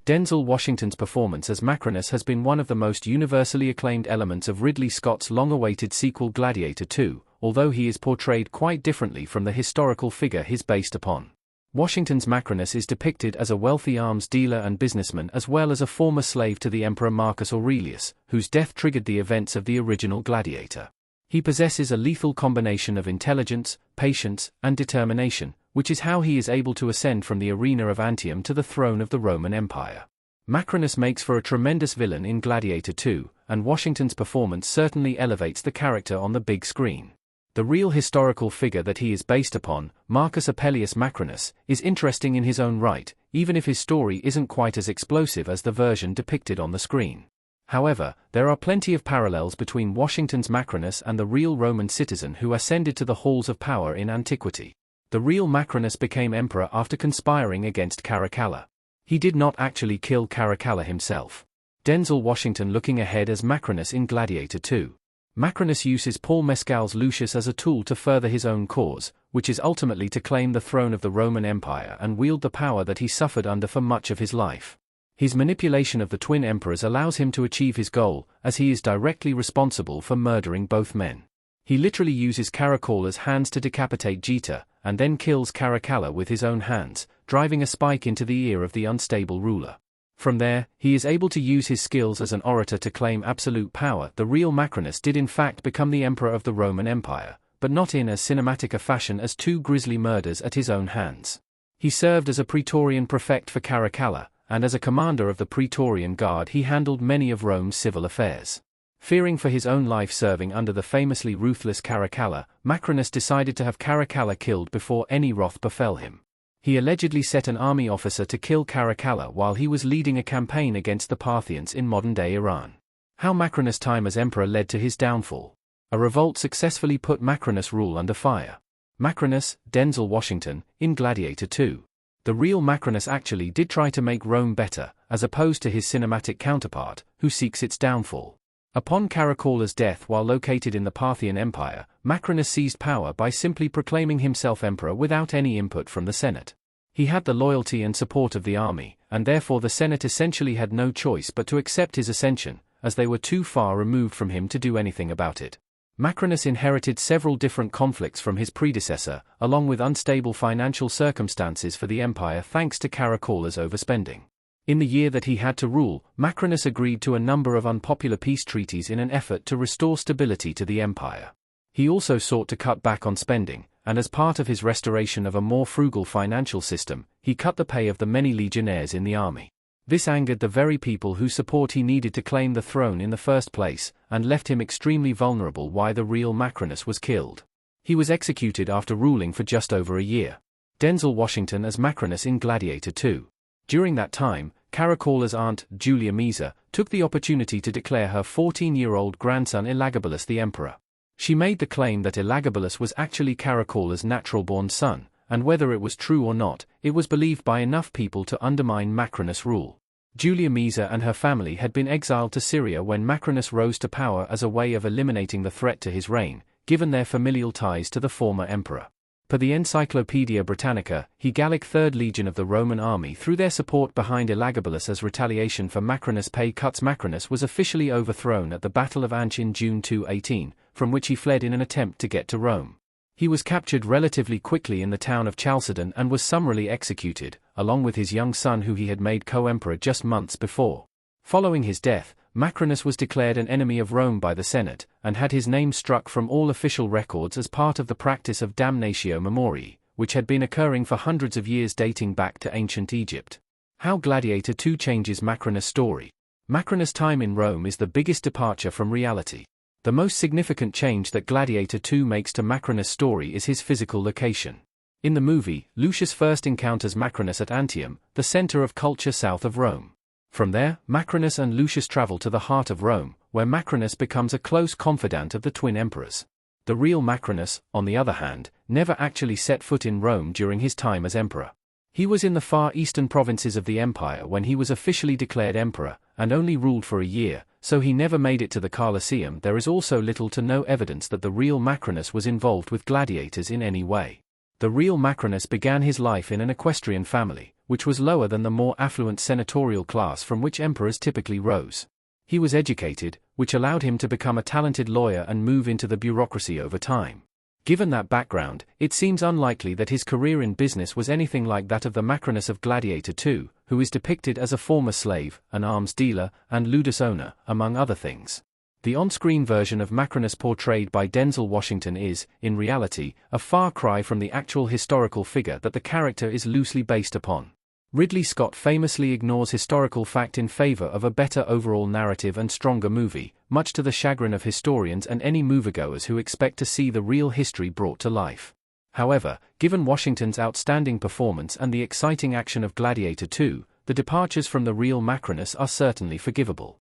Denzel Washington's performance as Macrinus has been one of the most universally acclaimed elements of Ridley Scott's long-awaited sequel Gladiator 2, although he is portrayed quite differently from the historical figure he's based upon. Washington's Macrinus is depicted as a wealthy arms dealer and businessman as well as a former slave to the Emperor Marcus Aurelius, whose death triggered the events of the original Gladiator. He possesses a lethal combination of intelligence, patience, and determination, which is how he is able to ascend from the arena of Antium to the throne of the Roman Empire. Macrinus makes for a tremendous villain in Gladiator 2, and Washington's performance certainly elevates the character on the big screen. The real historical figure that he is based upon, Marcus Apellius Macrinus, is interesting in his own right, even if his story isn't quite as explosive as the version depicted on the screen. However, there are plenty of parallels between Washington's Macrinus and the real Roman citizen who ascended to the halls of power in antiquity. The real Macrinus became emperor after conspiring against Caracalla. He did not actually kill Caracalla himself. Denzel Washington looking ahead as Macrinus in Gladiator 2. Macrinus uses Paul Mescal's Lucius as a tool to further his own cause, which is ultimately to claim the throne of the Roman Empire and wield the power that he suffered under for much of his life. His manipulation of the twin emperors allows him to achieve his goal, as he is directly responsible for murdering both men. He literally uses Caracalla's hands to decapitate Geta, and then kills Caracalla with his own hands, driving a spike into the ear of the unstable ruler. From there, he is able to use his skills as an orator to claim absolute power. The real Macrinus did in fact become the emperor of the Roman Empire, but not in as cinematic a fashion as two grisly murders at his own hands. He served as a praetorian prefect for Caracalla, and as a commander of the Praetorian Guard he handled many of Rome's civil affairs. Fearing for his own life serving under the famously ruthless Caracalla, Macrinus decided to have Caracalla killed before any wrath befell him. He allegedly set an army officer to kill Caracalla while he was leading a campaign against the Parthians in modern-day Iran. How Macrinus' time as emperor led to his downfall. A revolt successfully put Macrinus' rule under fire. Macrinus, Denzel Washington, in Gladiator 2. The real Macrinus actually did try to make Rome better, as opposed to his cinematic counterpart, who seeks its downfall. Upon Caracalla's death while located in the Parthian Empire, Macrinus seized power by simply proclaiming himself emperor without any input from the Senate. He had the loyalty and support of the army, and therefore the Senate essentially had no choice but to accept his ascension, as they were too far removed from him to do anything about it. Macrinus inherited several different conflicts from his predecessor, along with unstable financial circumstances for the empire thanks to Caracalla's overspending. In the year that he had to rule, Macrinus agreed to a number of unpopular peace treaties in an effort to restore stability to the empire. He also sought to cut back on spending, and as part of his restoration of a more frugal financial system, he cut the pay of the many legionnaires in the army. This angered the very people whose support he needed to claim the throne in the first place, and left him extremely vulnerable. Why the real Macrinus was killed. He was executed after ruling for just over a year. Denzel Washington as Macrinus in Gladiator 2. During that time, Caracalla's aunt, Julia Maeza, took the opportunity to declare her 14-year-old grandson Elagabalus the emperor. She made the claim that Elagabalus was actually Caracalla's natural-born son, and whether it was true or not, it was believed by enough people to undermine Macrinus' rule. Julia Maeza and her family had been exiled to Syria when Macrinus rose to power as a way of eliminating the threat to his reign, given their familial ties to the former emperor. Per the Encyclopaedia Britannica, he Gallic 3rd Legion of the Roman army threw their support behind Elagabalus as retaliation for Macrinus' pay cuts. Macrinus was officially overthrown at the Battle of Anch in June 218, from which he fled in an attempt to get to Rome. He was captured relatively quickly in the town of Chalcedon and was summarily executed, along with his young son who he had made co-emperor just months before. Following his death, Macrinus was declared an enemy of Rome by the Senate, and had his name struck from all official records as part of the practice of damnatio memoriae, which had been occurring for hundreds of years dating back to ancient Egypt. How Gladiator 2 changes Macrinus' story. Macrinus' time in Rome is the biggest departure from reality. The most significant change that Gladiator 2 makes to Macrinus' story is his physical location. In the movie, Lucius first encounters Macrinus at Antium, the center of culture south of Rome. From there, Macrinus and Lucius travel to the heart of Rome, where Macrinus becomes a close confidant of the twin emperors. The real Macrinus, on the other hand, never actually set foot in Rome during his time as emperor. He was in the far eastern provinces of the empire when he was officially declared emperor, and only ruled for a year, so he never made it to the Colosseum. There is also little to no evidence that the real Macrinus was involved with gladiators in any way. The real Macrinus began his life in an equestrian family, which was lower than the more affluent senatorial class from which emperors typically rose. He was educated, which allowed him to become a talented lawyer and move into the bureaucracy over time. Given that background, it seems unlikely that his career in business was anything like that of the Macrinus of Gladiator 2, who is depicted as a former slave, an arms dealer, and ludus owner, among other things. The on-screen version of Macrinus portrayed by Denzel Washington is, in reality, a far cry from the actual historical figure that the character is loosely based upon. Ridley Scott famously ignores historical fact in favor of a better overall narrative and stronger movie, much to the chagrin of historians and any moviegoers who expect to see the real history brought to life. However, given Washington's outstanding performance and the exciting action of Gladiator 2, the departures from the real Macrinus are certainly forgivable.